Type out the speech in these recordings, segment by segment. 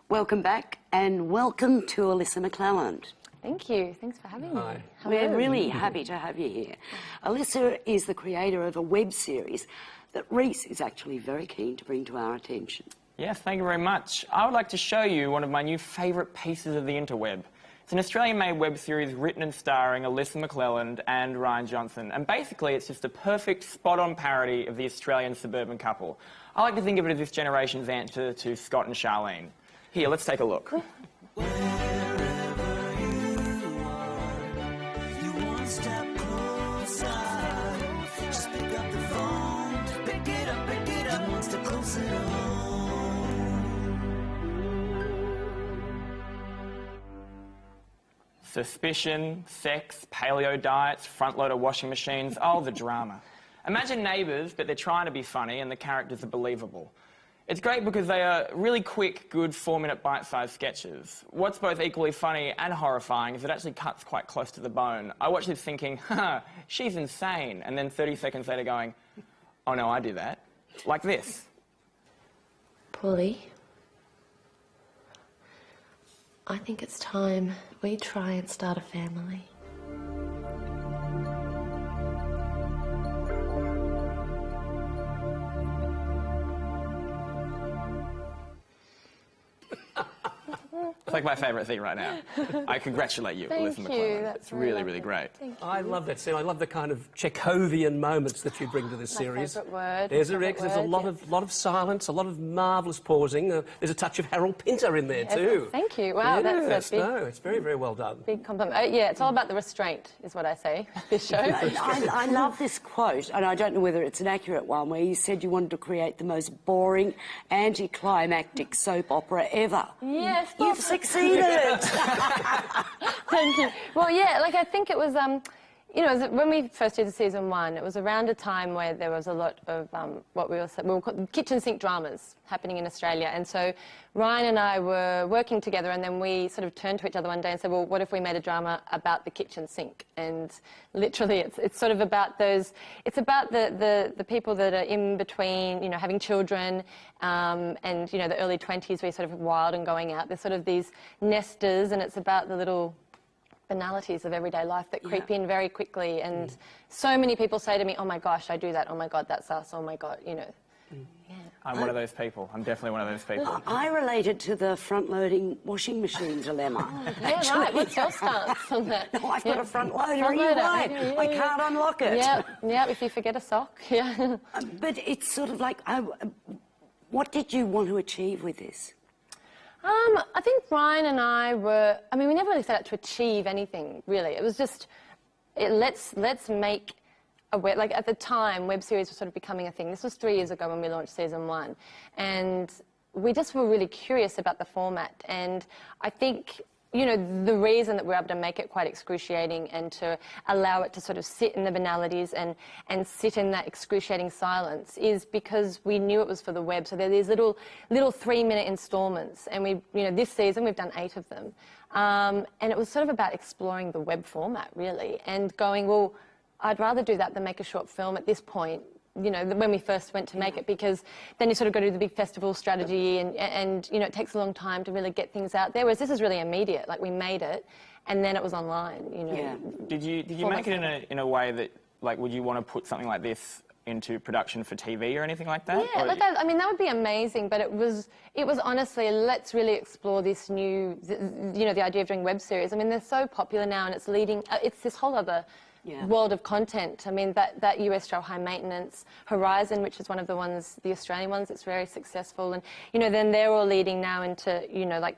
Welcome back and welcome to Alyssa McCLelland. Thank you. Thanks for having me. We're really happy to have you here. Alyssa is the creator of a web series that Reese is actually very keen to bring to our attention. Yes, thank you very much. I would like to show you one of my new favourite pieces of the interweb. It's an Australian-made web series written and starring Alyssa McCLelland and Ryan Johnson. And basically, it's just a perfect, spot-on parody of the Australian suburban couple. I like to think of it as this generation's answer to Scott and Charlene. Here, let's take a look. Suspicion, sex, paleo diets, front-loader washing machines, oh, the drama. Imagine Neighbours, but they're trying to be funny and the characters are believable. It's great because they are really quick, good 4-minute bite-sized sketches. What's both equally funny and horrifying is it actually cuts quite close to the bone. I watched this thinking, haha, she's insane, and then 30 seconds later going, oh no, I do that. Like this. Paulie, I think it's time we try and start a family. It's like my favourite thing right now. I congratulate you, Alyssa McCLelland. It's really, really great. I love that scene. I love the kind of Chekhovian moments that you bring to this series. Favourite word. There's a lot of silence, a lot of marvellous pausing. There's a touch of Harold Pinter in there too. Thank you. Wow, that's big. No, it's very, very well done. Big compliment. Yeah, it's all about the restraint, is what I say. This show. I love this quote, and I don't know whether it's an accurate one, where you said you wanted to create the most boring, anticlimactic soap opera ever. Yes, You've succeeded. Thank you. Well, yeah, like I think it was, you know, when we first did season 1, it was around a time where there was a lot of what we were called kitchen sink dramas happening in Australia. And so Ryan and I were working together, and then we sort of turned to each other one day and said, well, what if we made a drama about the kitchen sink? And literally it's sort of about those, it's about the people that are in between, you know, having children and, you know, the early 20s where you're sort of wild and going out. There's sort of these nesters, and it's about the little banalities of everyday life that creep in very quickly. And so many people say to me, oh my gosh, I do that, oh my God, that's us, oh my God, you know. Yeah. I'm one of those people. I'm definitely one of those people. I related to the front-loading washing machine dilemma. Yeah, right. What's your stance on that? No, I've got a front-loader, are you right? I can't unlock it. Yeah, if you forget a sock, yeah. But it's sort of like, what did you want to achieve with this? I think Ryan and I were, I mean, we never really set out to achieve anything, really. It was just, let's make a web, like at the time, web series were sort of becoming a thing. This was 3 years ago when we launched season 1. And we just were really curious about the format. And I think, you know, the reason that we're able to make it quite excruciating and to allow it to sort of sit in the banalities and sit in that excruciating silence is because we knew it was for the web. So there are these little 3-minute installments, and we, you know, this season we've done 8 of them. And it was sort of about exploring the web format, really, and going, well, I'd rather do that than make a short film at this point, you know, when we first went to make it, because then you sort of go to the big festival strategy and you know, it takes a long time to really get things out there, whereas this is really immediate. Like, we made it and then it was online, you know. Yeah. Did you make it in a way that, like, would you want to put something like this into production for TV or anything like that? Yeah, like I mean, that would be amazing, but it was honestly, let's really explore this new, you know, the idea of doing web series. I mean, they're so popular now, and it's leading, it's this whole other world of content. I mean, that US show High Maintenance, Horizon, which is one of the ones, the Australian ones, it's very successful, and, you know, then they're all leading now into, you know, like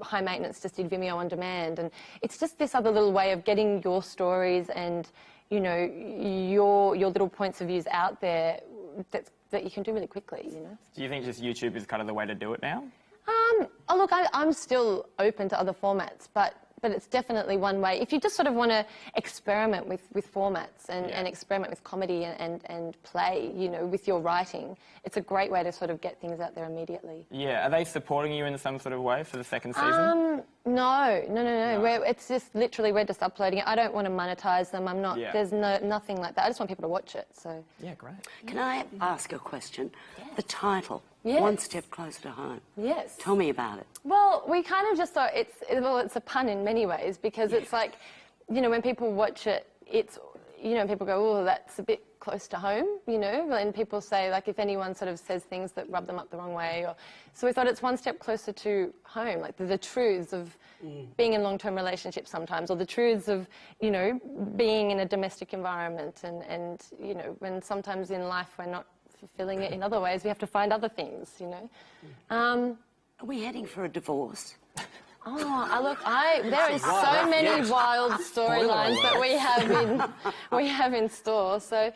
High Maintenance just did Vimeo on demand, and it's just this other little way of getting your stories and, you know, your little points of views out there that you can do really quickly, you know. Do you think just YouTube is kind of the way to do it now? Oh, look, I'm still open to other formats, but it's definitely one way. If you just sort of want to experiment with formats and experiment with comedy and play, you know, with your writing, it's a great way to sort of get things out there immediately. Yeah. Are they supporting you in some sort of way for the second season? No. It's just literally we're just uploading it. I don't want to monetize them. I'm not. Yeah. There's nothing like that. I just want people to watch it. So Yeah, great. Can I ask a question? The title, Yes. One Step Closer to Home. yes. Tell me about it. Well, we kind of just thought it's a pun in many ways because it's like, you know, when people watch it, it's, you know, people go, oh, that's a bit close to home, you know, and people say, like, if anyone sort of says things that rub them up the wrong way, or so we thought it's one step closer to home, like the truths of being in long-term relationships sometimes, or the truths of, you know, being in a domestic environment, and you know, when sometimes in life we're not fulfilling it in other ways, we have to find other things, you know. Are we heading for a divorce? There is so many wild storylines that we have in store. So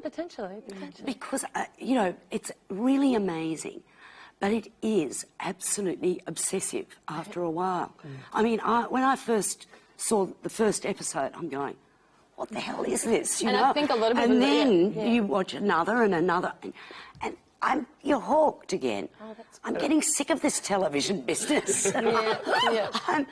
potentially. Because, you know, it's really amazing, but it is absolutely obsessive after a while. I mean, when I first saw the first episode, I'm going, what the hell is this? You And know? I think a lot of people... And then you watch another and another, and you're hooked again. I'm getting sick of this television business. I'm an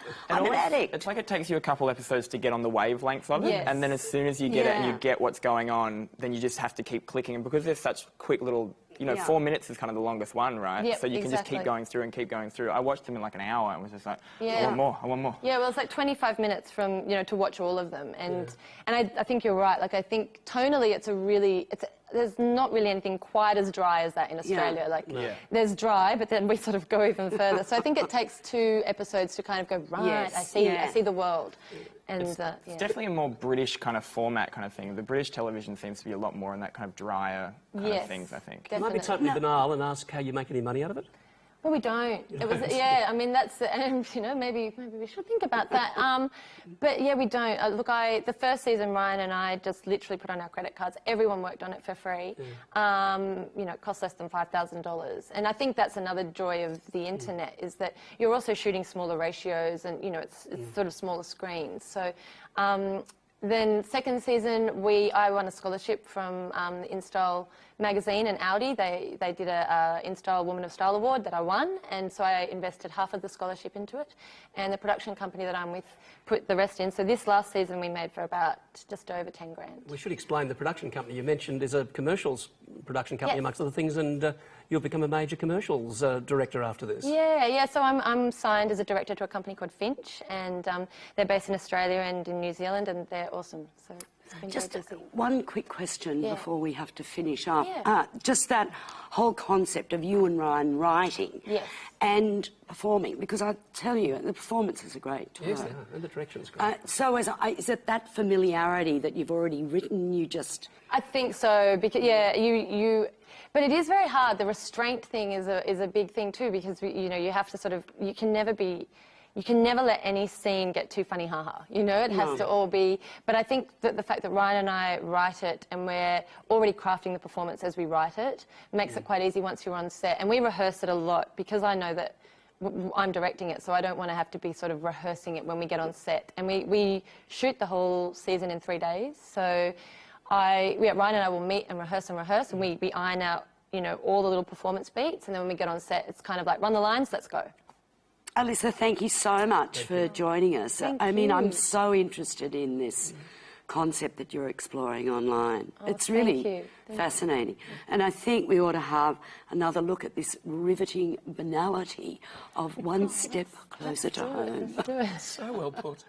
addict. It's like it takes you a couple episodes to get on the wavelength of it, Yes. and then as soon as you get it and you get what's going on, then you just have to keep clicking. And because there's such quick little, you know, 4 minutes is kind of the longest one, right? Yep, so you can just keep exactly. going through and keep going through. I watched them in like an hour and was just like, I Yeah. want more, I want more. Yeah, well, it's like 25 minutes from, you know, to watch all of them. And I think you're right. Like, I think tonally there's not really anything quite as dry as that in Australia. Like, there's dry, but then we sort of go even further. So I think it takes 2 episodes to kind of go, right, Yes, I see the world. And It's definitely a more British kind of format kind of thing. The British television seems to be a lot more in that kind of drier kind of things, I think. It might be totally banal and ask how you make any money out of it. Well, we don't. It was, I mean, that's, and you know, maybe we should think about that. But yeah, we don't. Look, the first season, Ryan and I just literally put on our credit cards. Everyone worked on it for free. You know, it cost less than $5,000. And I think that's another joy of the internet is that you're also shooting smaller ratios, and you know, it's sort of smaller screens. So. Then second season, I won a scholarship from the InStyle magazine and Audi. They did a InStyle Woman of Style award that I won, and so I invested half of the scholarship into it. And the production company that I'm with put the rest in. So this last season we made for about just over 10 grand. We should explain the production company you mentioned is a commercials production company, amongst other things, and you'll become a major commercials director after this. Yeah. So I'm signed as a director to a company called Finch, and they're based in Australia and in New Zealand, and they're awesome. So it's been Just very busy. one quick question before we have to finish up. Yeah. Just that whole concept of you and Ryan writing and performing, because I tell you, the performances are great too. Yes, they are, and the direction's great. So is it that familiarity that you've already written, you just... I think so, because but it is very hard. The restraint thing is a big thing too, because you know, you have to sort of, you can never let any scene get too funny, haha. You know, it has to all be. But I think that the fact that Ryan and I write it and we're already crafting the performance as we write it makes it quite easy once you're on set. And we rehearse it a lot because I know that I'm directing it, so I don't want to have to be sort of rehearsing it when we get on set. And we shoot the whole season in 3 days. So Ryan and I will meet and rehearse, and we iron out, you know, all the little performance beats. And then when we get on set, it's kind of like, run the lines, let's go. Alyssa, thank you so much for joining us. I mean, I'm so interested in this concept that you're exploring online. It's really fascinating. And I think we ought to have another look at this riveting banality of one step closer to home. So well put.